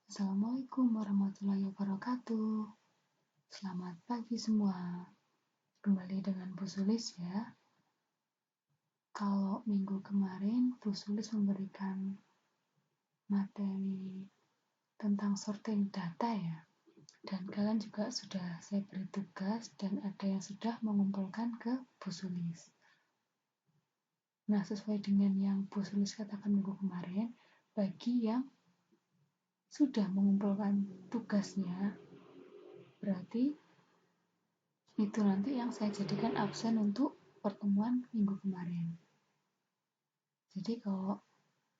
Assalamualaikum warahmatullahi wabarakatuh. Selamat pagi semua. Kembali dengan Bu Sulis ya. Kalau minggu kemarin Bu Sulis memberikan materi tentang sorting data ya. Dan kalian juga sudah saya beri tugas dan ada yang sudah mengumpulkan ke Bu Sulis. Nah, sesuai dengan yang Bu Sulis katakan minggu kemarin, bagi yang sudah mengumpulkan tugasnya, berarti itu nanti yang saya jadikan absen untuk pertemuan minggu kemarin. Jadi kalau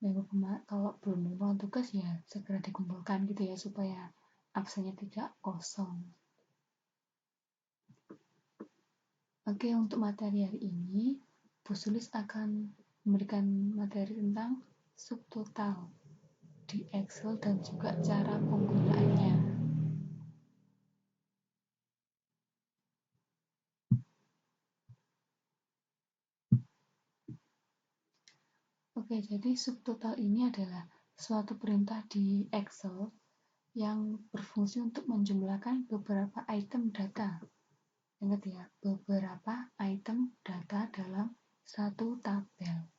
belum mengumpulkan tugas ya segera dikumpulkan gitu ya supaya absennya tidak kosong. Oke, untuk materi hari ini Bu Sulis akan memberikan materi tentang subtotal di Excel dan juga cara penggunaannya. Oke, jadi subtotal ini adalah suatu perintah di Excel yang berfungsi untuk menjumlahkan beberapa item data. Ingat ya, beberapa item data dalam satu tabel.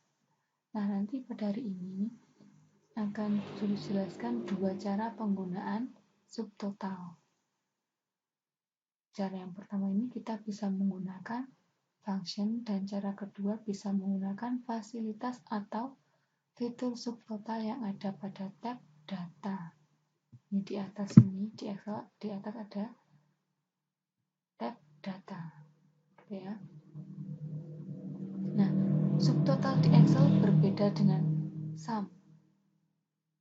Nah, nanti pada hari ini akan dijelaskan dua cara penggunaan subtotal. Cara yang pertama ini kita bisa menggunakan function dan cara kedua bisa menggunakan fasilitas atau fitur subtotal yang ada pada tab data. Ini di atas ini, di Excel, di atas ada tab data. Gitu ya. Nah, subtotal di Excel berbeda dengan sum.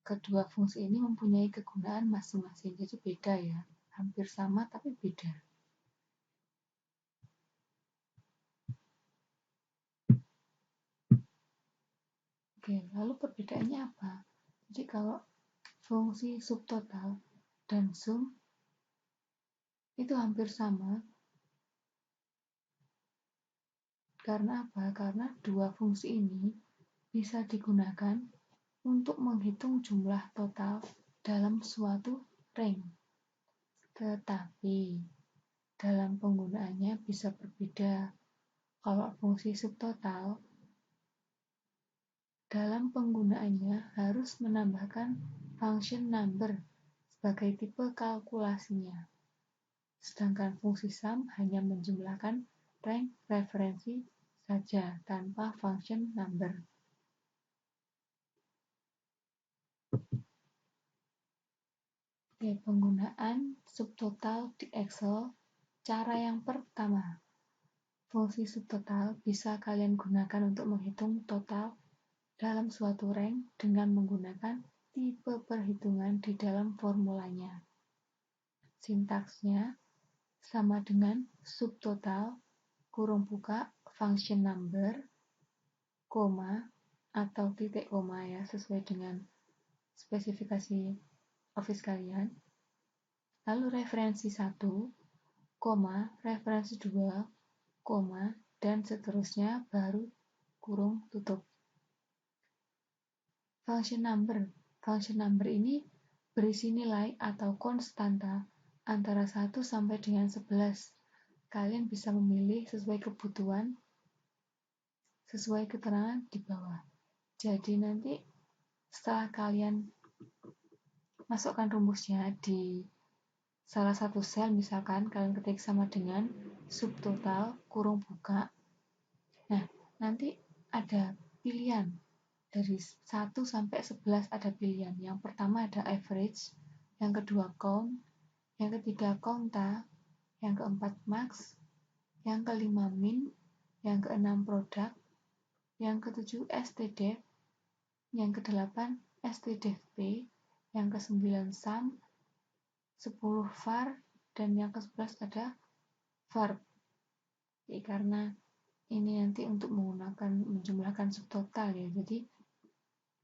Kedua fungsi ini mempunyai kegunaan masing-masing, jadi beda ya. Hampir sama tapi beda. Oke, lalu perbedaannya apa? Jadi kalau fungsi subtotal dan sum itu hampir sama. Karena apa? Karena dua fungsi ini bisa digunakan untuk menghitung jumlah total dalam suatu range. Tetapi dalam penggunaannya bisa berbeda. Kalau fungsi subtotal dalam penggunaannya harus menambahkan function number sebagai tipe kalkulasinya. Sedangkan fungsi sum hanya menjumlahkan rank referensi saja tanpa function number. Oke, penggunaan subtotal di Excel. Cara yang pertama, fungsi subtotal bisa kalian gunakan untuk menghitung total dalam suatu rank dengan menggunakan tipe perhitungan di dalam formulanya. Sintaksnya sama dengan subtotal, kurung buka, function number, koma, atau titik koma ya, sesuai dengan spesifikasi Office kalian. Lalu referensi 1, koma, referensi 2, koma, dan seterusnya baru kurung tutup. Function number ini berisi nilai atau konstanta antara 1 sampai dengan 11. Kalian bisa memilih sesuai kebutuhan, sesuai keterangan di bawah. Jadi nanti setelah kalian masukkan rumusnya di salah satu sel, misalkan kalian ketik sama dengan subtotal kurung buka. Nah, nanti ada pilihan. Dari 1 sampai 11 ada pilihan. Yang pertama ada average, yang kedua count, yang ketiga konta, yang keempat max, yang kelima min, yang keenam produk, yang ketujuh stdef, yang kedelapan stdfp, yang kesembilan sum, 10 var, dan yang ke-11 ada var. Jadi karena ini nanti untuk menjumlahkan subtotal ya, jadi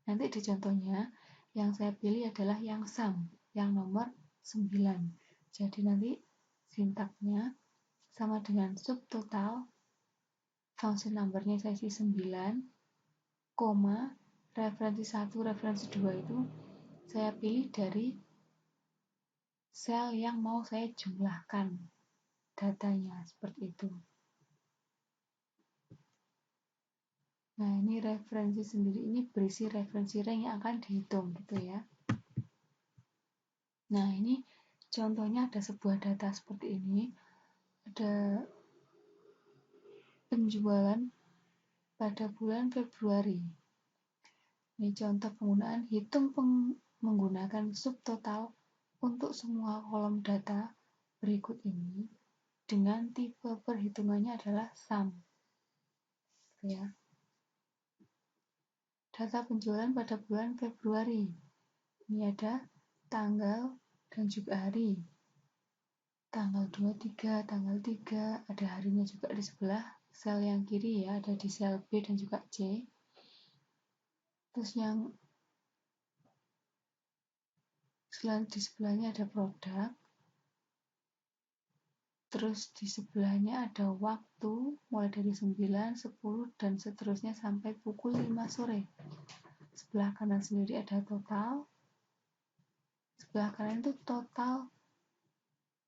nanti di contohnya yang saya pilih adalah yang sum, yang nomor 9. Jadi nanti sintaknya sama dengan subtotal, function number-nya saya isi 9, koma, referensi 1, referensi 2 itu saya pilih dari sel yang mau saya jumlahkan datanya, seperti itu. Nah, ini referensi sendiri, ini berisi referensi rank yang akan dihitung gitu ya. Nah, ini contohnya ada sebuah data seperti ini. Ada penjualan pada bulan Februari. Ini contoh penggunaan hitung menggunakan subtotal untuk semua kolom data berikut ini dengan tipe perhitungannya adalah sum. Ya. Data penjualan pada bulan Februari. Ini ada tanggal dan juga hari. Tanggal 23, tanggal 3, ada harinya juga di sebelah sel yang kiri ya, ada di sel B dan juga C. Terus yang di sebelahnya ada produk. Terus di sebelahnya ada waktu, mulai dari 9, 10, dan seterusnya sampai pukul 5 sore. Sebelah kanan sendiri ada total. Sebelah kanan itu total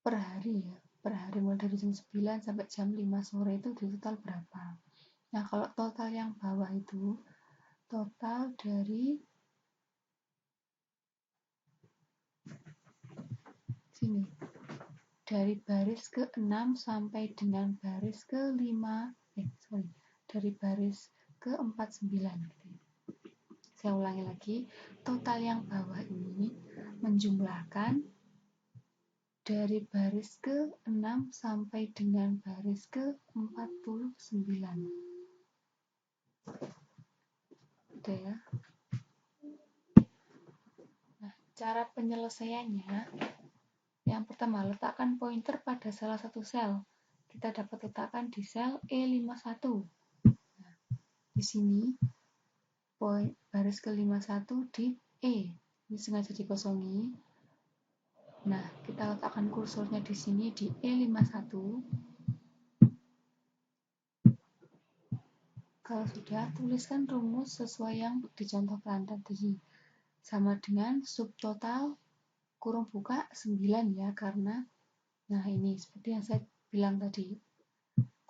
per hari ya. Per hari mulai dari jam 9 sampai jam 5 sore itu di total berapa. Nah, kalau total yang bawah itu total dari sini. Dari baris ke-6 sampai dengan baris ke-5, dari baris ke-49 gitu. Saya ulangi lagi, total yang bawah ini menjumlahkan dari baris ke-6 sampai dengan baris ke-49. Udah ya. Nah, cara penyelesaiannya, yang pertama, letakkan pointer pada salah satu sel. Kita dapat letakkan di sel E51. Nah, di sini baris ke-51 di E. Ini sengaja dikosongi. Nah, kita letakkan kursornya di sini di E51. Kalau sudah, tuliskan rumus sesuai yang dicontohkan tadi. Sama dengan subtotal kurung buka 9 ya, karena nah ini seperti yang saya bilang tadi.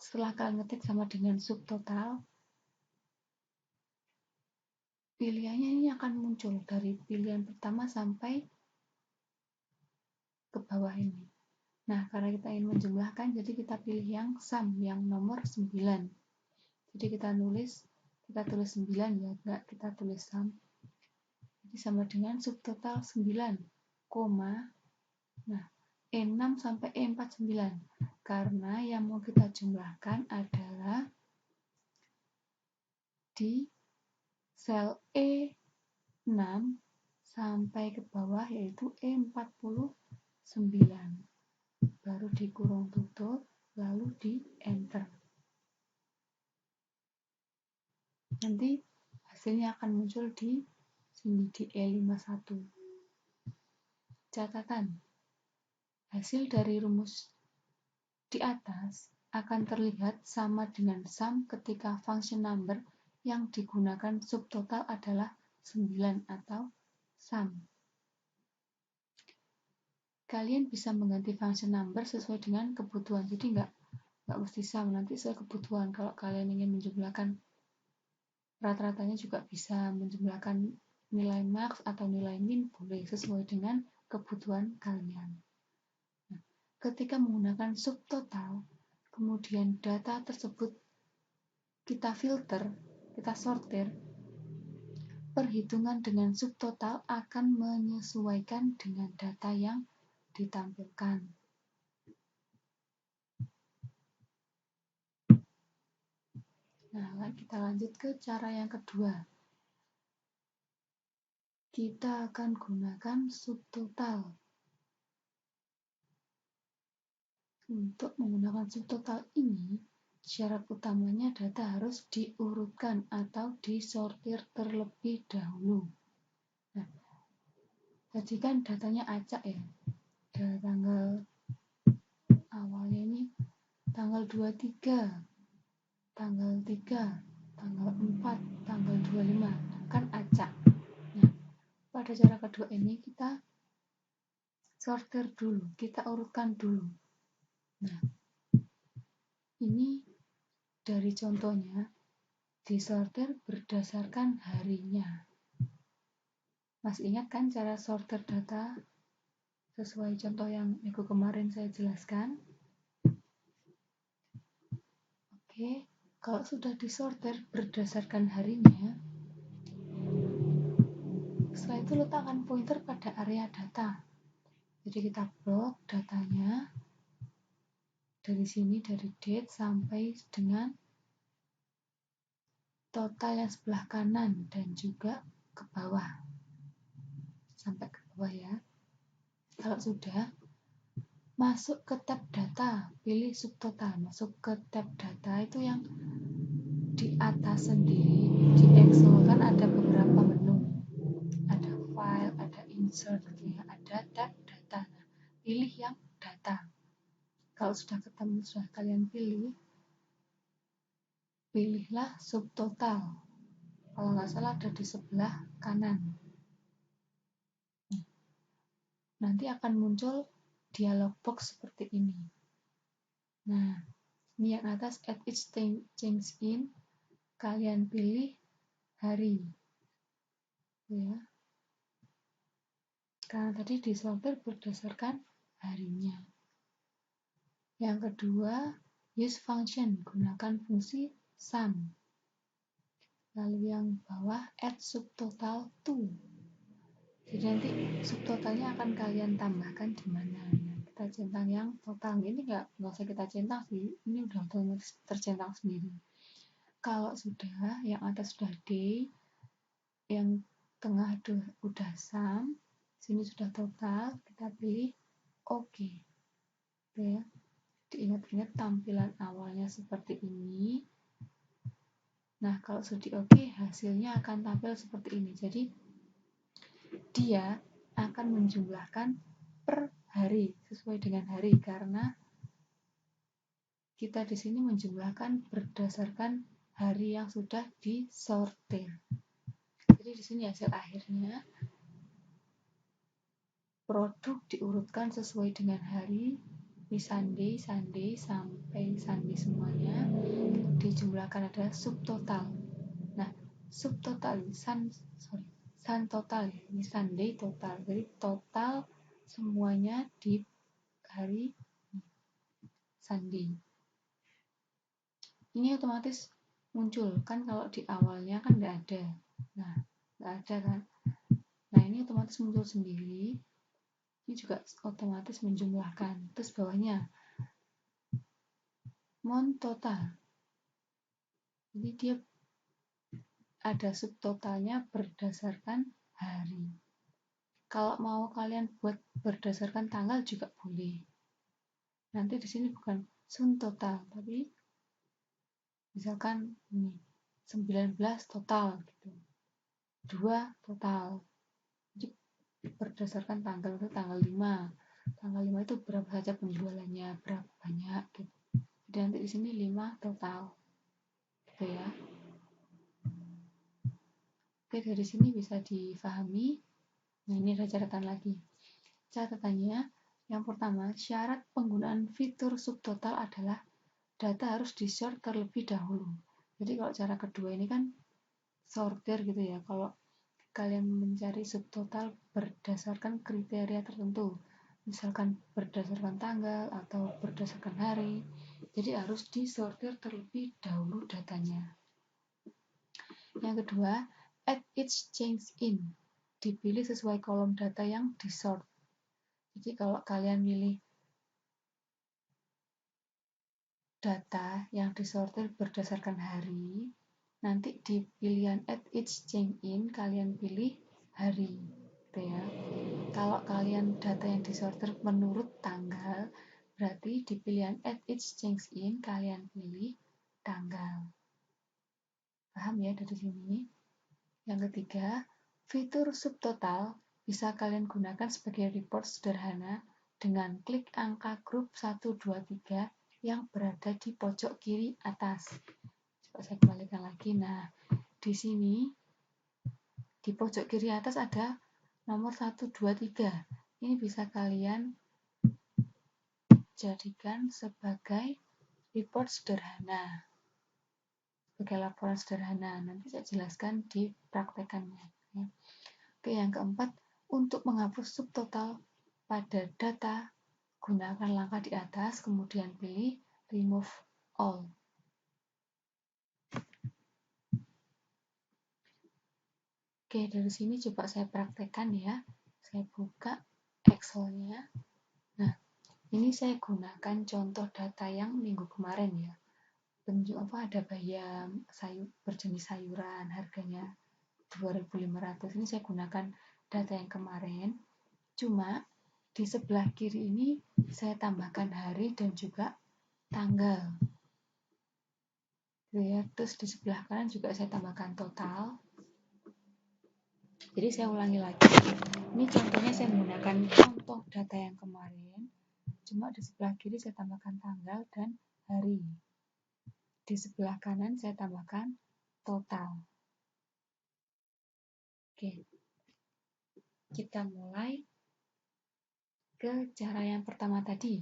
Setelah kalian ngetik sama dengan subtotal, pilihannya ini akan muncul dari pilihan pertama sampai ke bawah ini. Nah, karena kita ingin menjumlahkan, jadi kita pilih yang sum, yang nomor 9. Jadi kita tulis 9 ya, enggak kita tulis sum. Jadi sama dengan subtotal 9, nah, E6 sampai E49. Karena yang mau kita jumlahkan adalah di sel E6 sampai ke bawah, yaitu E49. Baru dikurung tutup, lalu di enter. Nanti hasilnya akan muncul di sini di E51. Catatan, hasil dari rumus di atas akan terlihat sama dengan sum ketika function number yang digunakan subtotal adalah 9 atau sum. Kalian bisa mengganti function number sesuai dengan kebutuhan. Jadi nggak mesti sum, nanti sesuai kebutuhan. Kalau kalian ingin menjumlahkan rata-ratanya juga bisa menjumlahkan nilai max atau nilai min, boleh sesuai dengan kebutuhan kalian. Nah, ketika menggunakan subtotal, kemudian data tersebut kita filter, kita sortir, perhitungan dengan subtotal akan menyesuaikan dengan data yang ditampilkan. Nah, kita lanjut ke cara yang kedua. Kita akan gunakan subtotal. Untuk menggunakan subtotal ini, syarat utamanya data harus diurutkan atau disortir terlebih dahulu. Nah, tadi kan datanya acak ya. Ada tanggal awalnya ini tanggal 23, tanggal 3, tanggal 4, tanggal 25, kan acak. Nah, pada cara kedua ini kita sortir dulu, kita urutkan dulu. Nah, ini dari contohnya, disortir berdasarkan harinya. Masih ingat kan cara sortir data sesuai contoh yang minggu kemarin saya jelaskan? Oke, kalau sudah disortir berdasarkan harinya, setelah itu letakkan pointer pada area data. Jadi kita blok datanya dari sini, dari date sampai dengan total yang sebelah kanan dan juga ke bawah. Sampai ke bawah ya. Kalau sudah, masuk ke tab data, pilih subtotal. Masuk ke tab data itu yang di atas sendiri. Di Excel kan ada beberapa menu. Ada file, ada insert, ya, ada tab data. Nah, pilih yang data. Kalau sudah ketemu, sudah kalian pilih, pilihlah subtotal. Kalau nggak salah ada di sebelah kanan. Nanti akan muncul dialog box seperti ini. Nah, ini yang atas add each change in, kalian pilih hari. Ya. Karena tadi disortir berdasarkan harinya. Yang kedua, use function, gunakan fungsi sum. Lalu yang bawah, add subtotal to. Jadi nanti subtotalnya akan kalian tambahkan di mana. Nah, kita centang yang total. Ini nggak usah kita centang sih. Ini udah otomatis tercentang sendiri. Kalau sudah, yang atas sudah day, yang tengah udah sum, sini sudah total, kita pilih OK. Ya. Diingat-ingat tampilan awalnya seperti ini. Nah, kalau sudah di OK, hasilnya akan tampil seperti ini. Jadi dia akan menjumlahkan per hari sesuai dengan hari karena kita di sini menjumlahkan berdasarkan hari yang sudah disortir. Jadi di sini hasil akhirnya produk diurutkan sesuai dengan hari, di Sunday sampai Sunday semuanya dijumlahkan ada subtotal. Nah, subtotal sun total ini Sunday total. Jadi total semuanya di hari Sunday. Ini otomatis muncul kan, kalau di awalnya kan nggak ada. Nah, nggak ada kan. Nah, ini otomatis muncul sendiri. Ini juga otomatis menjumlahkan. Terus bawahnya month total. Jadi dia ada subtotalnya berdasarkan hari. Kalau mau kalian buat berdasarkan tanggal juga boleh. Nanti di sini bukan sun total, tapi misalkan ini 19 total gitu. 2 total. Jadi berdasarkan tanggal itu tanggal 5. Tanggal 5 itu berapa saja penjualannya, berapa banyak gitu. Jadi nanti di sini 5 total. Gitu ya. Oke, dari sini bisa difahami. Nah, ini ada catatan lagi. Catatannya, yang pertama, syarat penggunaan fitur subtotal adalah data harus di-sort terlebih dahulu. Jadi kalau cara kedua ini kan sortir gitu ya. Kalau kalian mencari subtotal berdasarkan kriteria tertentu, misalkan berdasarkan tanggal atau berdasarkan hari, jadi harus disortir terlebih dahulu datanya. Yang kedua, add each change in, dipilih sesuai kolom data yang disort. Jadi kalau kalian milih data yang disortir berdasarkan hari, nanti di pilihan add each change in kalian pilih hari, gitu ya. Kalau kalian data yang disortir menurut tanggal, berarti di pilihan add each change in kalian pilih tanggal. Paham ya dari sini? Yang ketiga, fitur subtotal bisa kalian gunakan sebagai report sederhana dengan klik angka grup 123 yang berada di pojok kiri atas. Coba saya kembalikan lagi. Nah, di sini di pojok kiri atas ada nomor 123. Ini bisa kalian jadikan sebagai report sederhana, sebagai laporan sederhana. Nanti saya jelaskan di praktekannya. Oke, yang keempat, untuk menghapus subtotal pada data, gunakan langkah di atas, kemudian pilih remove all. Oke, dari sini coba saya praktekkan ya. Saya buka Excel-nya. Nah, ini saya gunakan contoh data yang minggu kemarin ya. Ada bayam berjenis sayuran, harganya 2.500. Ini saya gunakan data yang kemarin. Cuma di sebelah kiri ini saya tambahkan hari dan juga tanggal. Terus di sebelah kanan juga saya tambahkan total. Jadi saya ulangi lagi. Ini contohnya saya menggunakan contoh data yang kemarin. Cuma di sebelah kiri saya tambahkan tanggal dan hari. Di sebelah kanan saya tambahkan total. Oke. Kita mulai ke cara yang pertama tadi.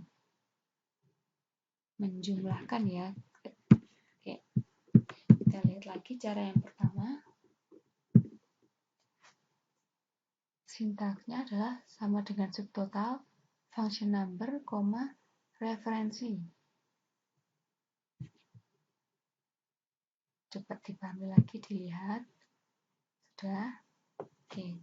Menjumlahkan ya. Oke. Kita lihat lagi cara yang pertama. Sintaksnya adalah sama dengan subtotal, function number, referensi. Coba dipahami lagi, dilihat. Sudah? Oke.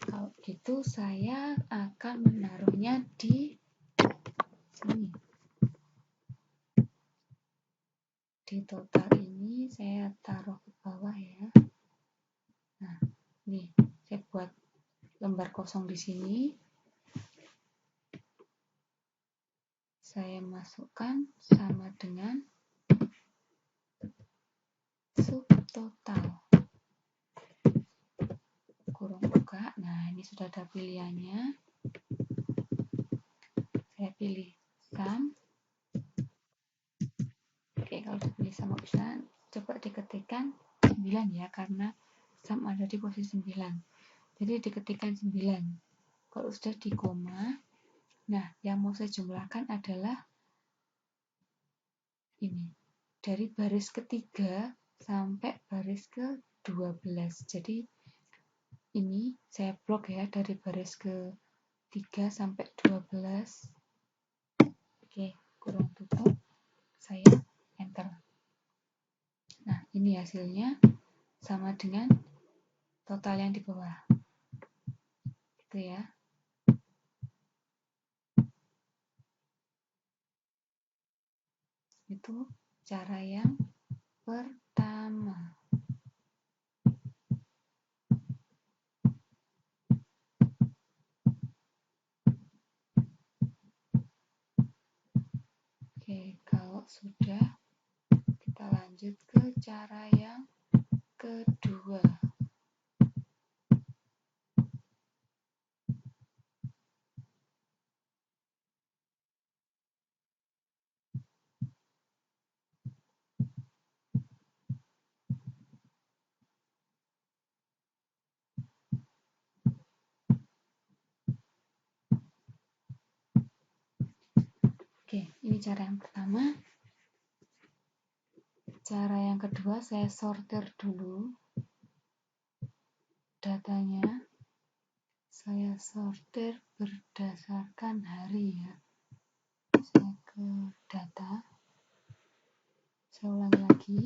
Kalau gitu saya akan menaruhnya di sini. Di total ini saya taruh ke bawah ya. Nah, nih saya buat lembar kosong di sini. Saya masukkan sama dengan subtotal. Kurung buka. Nah, ini sudah ada pilihannya. Saya pilih sum. Oke, kalau dipilih sama bisa coba diketikkan 9 ya, karena sum ada di posisi 9. Jadi diketikkan 9. Kalau sudah di koma, nah yang mau saya jumlahkan adalah ini. Dari baris ketiga sampai baris ke-12. Jadi ini saya blok ya dari baris ke-3 sampai 12. Oke, kurung tutup. Saya enter. Nah, ini hasilnya sama dengan total yang di bawah. Gitu ya. Itu cara yang pertama. Oke, kalau sudah, kita lanjut ke cara yang kedua. Oke, ini cara yang pertama. Cara yang kedua, saya sortir dulu datanya. Saya sortir berdasarkan hari ya. Saya ke data. Saya ulangi lagi.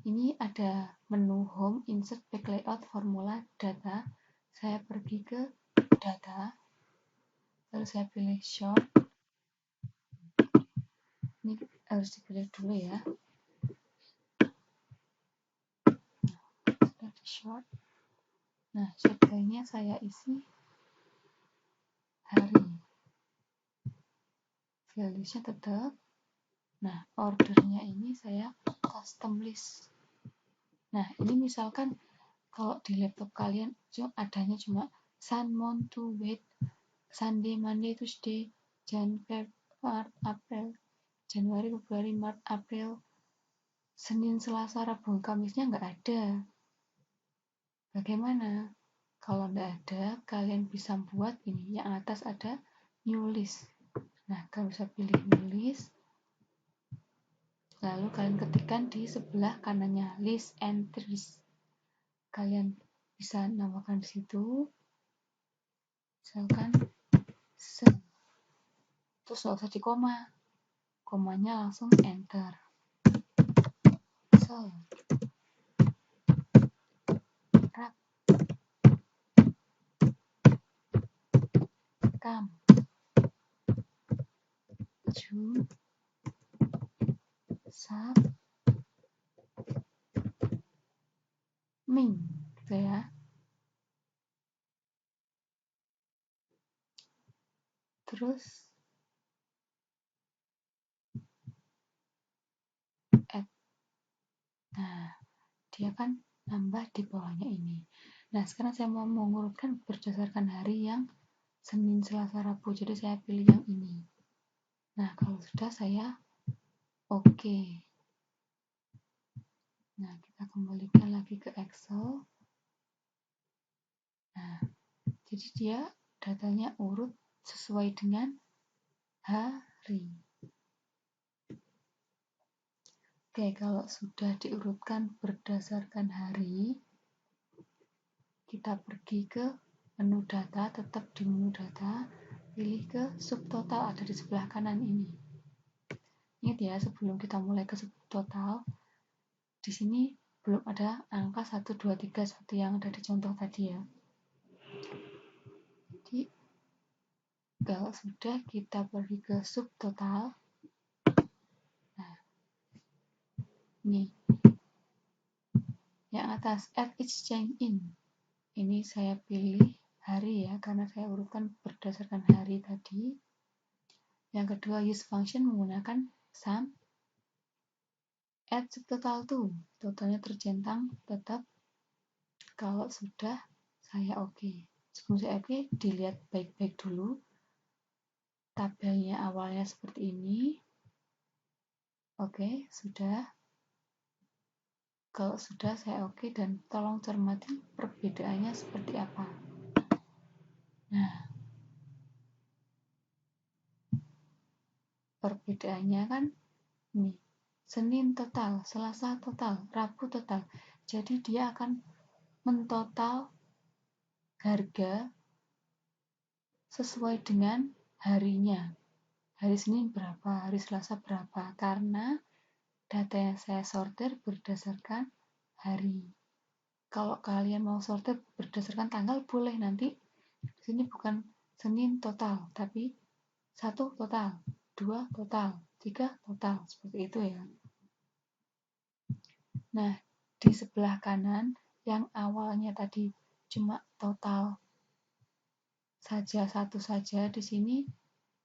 Ini ada menu home, insert, back layout, formula, data. Saya pergi ke data. Lalu saya pilih short. Ini harus dipilih dulu ya. Sudah di short. Nah, shortnya saya isi hari. Values-nya tetap. Nah, ordernya ini saya custom list. Nah, ini misalkan kalau di laptop kalian adanya cuma Sun, Moon, To, Wait, Sunday, Monday, Tuesday, January, Maret, April, Januari, Februari, Maret, April, Senin, Selasa, Rabu, Kamisnya nggak ada. Bagaimana? Kalau tidak ada, kalian bisa buat ini. Yang atas ada new list. Nah, kalian bisa pilih new list. Lalu kalian ketikkan di sebelah kanannya list entries. Kalian bisa namakan di situ. Misalkan sel. Terus nggak usah di koma. Komanya langsung enter. Sel. Rak. Kam. Ju. Sab. Ming. Gitu ya. Terus add. Nah, dia kan nambah di bawahnya ini. Nah, sekarang saya mau mengurutkan berdasarkan hari yang Senin, Selasa, Rabu. Jadi saya pilih yang ini. Nah, kalau sudah saya oke. Nah, kita kembalikan lagi ke Excel. Nah, jadi dia datanya urut sesuai dengan hari. Oke, kalau sudah diurutkan berdasarkan hari, kita pergi ke menu data, tetap di menu data, pilih ke subtotal, ada di sebelah kanan ini. Ingat ya, sebelum kita mulai ke subtotal, di sini belum ada angka 1, 2, 3 seperti yang ada di contoh tadi ya. Jadi, kalau sudah kita pergi ke subtotal, nah, ini yang atas add each change in, ini saya pilih hari ya, karena saya urutkan berdasarkan hari tadi. Yang kedua, use function menggunakan sum. Add subtotal to, totalnya tercentang tetap. Kalau sudah, saya oke. Sebelum saya oke, dilihat baik-baik dulu. Tabelnya awalnya seperti ini. Oke, sudah. Kalau sudah, saya oke, dan tolong cermati perbedaannya seperti apa. Nah, perbedaannya kan ini. Senin total, Selasa total, Rabu total. Jadi dia akan mentotal harga sesuai dengan harinya. Hari Senin berapa, hari Selasa berapa. Karena data yang saya sortir berdasarkan hari. Kalau kalian mau sortir berdasarkan tanggal, boleh. Nanti di sini bukan Senin total, tapi 1 total, 2 total, 3 total, seperti itu ya. Nah, di sebelah kanan yang awalnya tadi cuma total saja, satu saja, di sini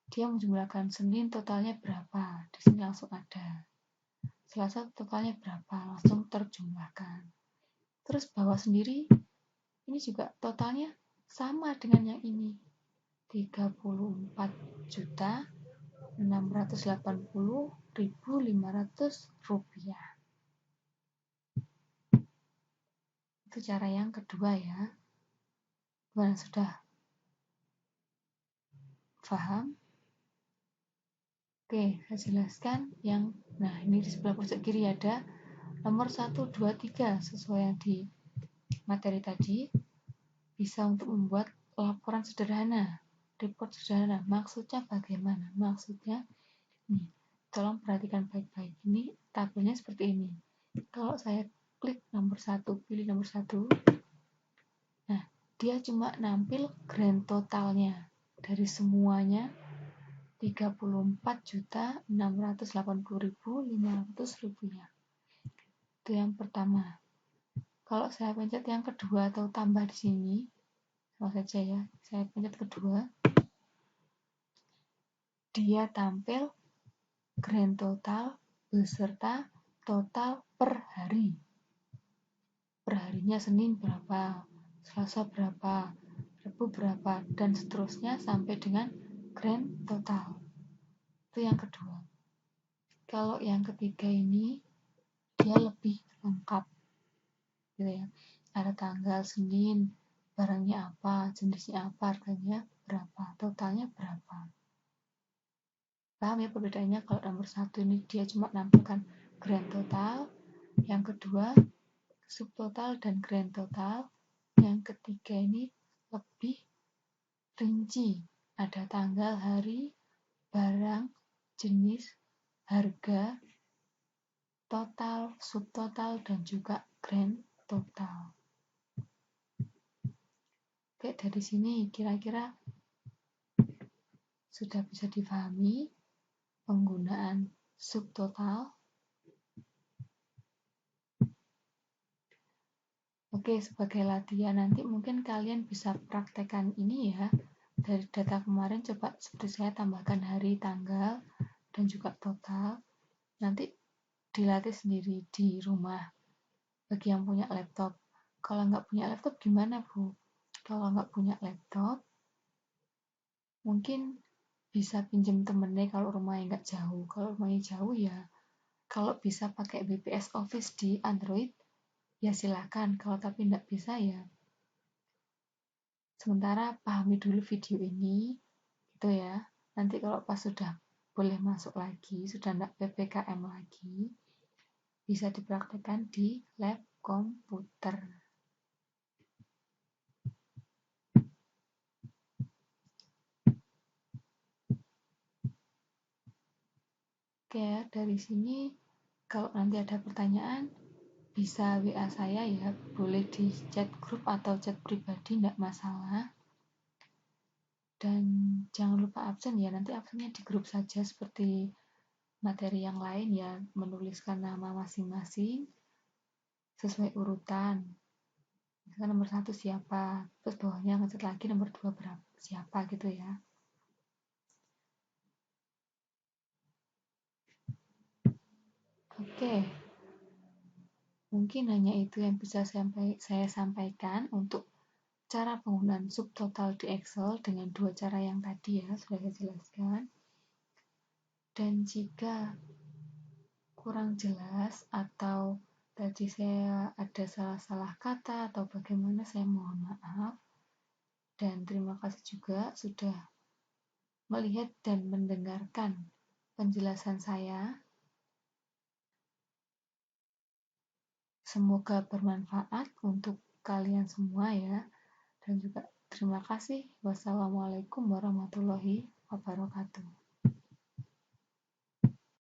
dia menjumlahkan Senin totalnya berapa, di sini langsung ada. Selasa totalnya berapa, langsung terjumlahkan. Terus bawah sendiri, ini juga totalnya sama dengan yang ini, 34.680.500 rupiah. Itu cara yang kedua ya. Gimana, sudah paham? Oke, saya jelaskan yang, nah ini di sebelah pojok kiri ada nomor 1, 2, 3 sesuai yang di materi tadi. Bisa untuk membuat laporan sederhana, report sederhana. Maksudnya bagaimana? Maksudnya nih, tolong perhatikan baik-baik. Ini tabelnya seperti ini. Kalau saya klik nomor 1, pilih nomor 1, nah dia cuma nampil grand totalnya dari semuanya 34.680.500 rupiah. Itu yang pertama. Kalau saya pencet yang kedua atau tambah di sini, sama saja ya, saya pencet kedua, dia tampil grand total beserta total per hari. Perharinya Senin berapa, Selasa berapa, Rabu berapa, dan seterusnya sampai dengan grand total. Itu yang kedua. Kalau yang ketiga ini dia lebih lengkap gitu ya. Ada tanggal Senin, barangnya apa, jenisnya apa, harganya berapa, totalnya berapa. Paham ya perbedaannya? Kalau nomor 1 ini dia cuma nampilkan grand total, yang kedua subtotal dan grand total, yang ketiga ini lebih rinci, ada tanggal, hari, barang, jenis, harga, total, subtotal, dan juga grand total. Oke, dari sini kira-kira sudah bisa difahami penggunaan subtotal. Oke, sebagai latihan nanti mungkin kalian bisa praktekkan ini ya. Dari data kemarin coba seperti saya tambahkan hari, tanggal, dan juga total. Nanti dilatih sendiri di rumah bagi yang punya laptop. Kalau nggak punya laptop gimana, Bu? Kalau nggak punya laptop, mungkin bisa pinjem temennya kalau rumahnya nggak jauh. Kalau rumahnya jauh ya, kalau bisa pakai BPS Office di Android, ya silakan. Kalau tapi nggak bisa ya, sementara pahami dulu video ini, gitu ya. Nanti kalau pas sudah boleh masuk lagi, sudah nggak PPKM lagi, bisa dipraktekkan di lab komputer. Oke ya, dari sini kalau nanti ada pertanyaan, bisa WA saya ya, boleh di chat grup atau chat pribadi, nggak masalah. Dan jangan lupa absen ya, nanti absennya di grup saja seperti materi yang lain ya, menuliskan nama masing-masing sesuai urutan. Misalkan nomor 1 siapa, terus bawahnya ngecat lagi nomor 2 berapa, siapa gitu ya. Oke, mungkin hanya itu yang bisa saya sampaikan untuk cara penggunaan subtotal di Excel dengan dua cara yang tadi ya, sudah saya jelaskan. Dan jika kurang jelas atau tadi saya ada salah-salah kata atau bagaimana, saya mohon maaf. Dan terima kasih juga sudah melihat dan mendengarkan penjelasan saya. Semoga bermanfaat untuk kalian semua ya. Dan juga terima kasih. Wassalamualaikum warahmatullahi wabarakatuh.